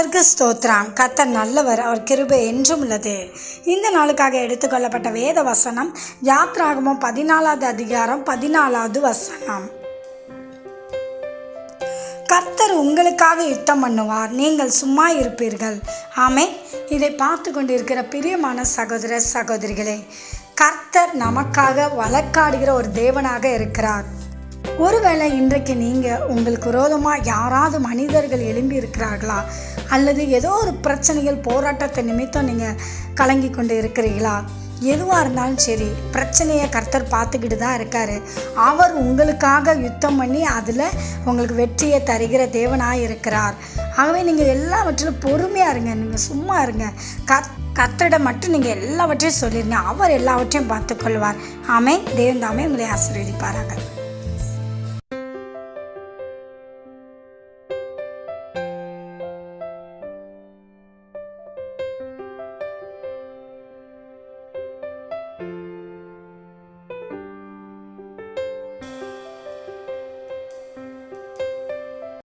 கர்த்தருக்கு ஸ்தோத்திரம். கர்த்தர் நல்லவர், அவர் கிருபை என்றும் உள்ளது. இந்த நாளுக்காக எடுத்துக்கொள்ளப்பட்ட வேத வசனம் யாத்ராகமம் 14வது அதிகாரம் 14வது வசனம். கர்த்தர் உங்களுக்காக யுத்தம் பண்ணுவார், நீங்கள் சும்மா இருப்பீர்கள். ஆமே. இதை பார்த்து கொண்டிருக்கிற பிரியமான சகோதர சகோதரிகளே, கர்த்தர் நமக்காக வழக்காடுகிற ஒரு தேவனாக இருக்கிறார். ஒருவேளை இன்றைக்கு நீங்கள் உங்களுக்கு விரோதமாக யாராவது மனிதர்கள் எழும்பி இருக்கிறார்களா, அல்லது ஏதோ ஒரு பிரச்சனைகள் போராட்டத்தை நிமித்தம் நீங்கள் கலங்கி கொண்டு இருக்கிறீர்களா? எதுவாக இருந்தாலும் சரி, பிரச்சனையை கர்த்தர் பார்த்துக்கிட்டு தான் இருக்கார். அவர் உங்களுக்காக யுத்தம் பண்ணி அதில் உங்களுக்கு வெற்றியை தருகிற தேவனாக இருக்கிறார். ஆகவே நீங்கள் எல்லாவற்றிலும் பொறுமையாக இருங்க, நீங்கள் சும்மா இருங்க. கர்த்தரிடம் மட்டும் நீங்கள் எல்லாவற்றையும் சொல்லிடுங்க, அவர் எல்லாவற்றையும் பார்த்துக்கொள்வார். ஆமென். தேவன் தாமே உங்களை ஆசீர்வதிப்பாராக.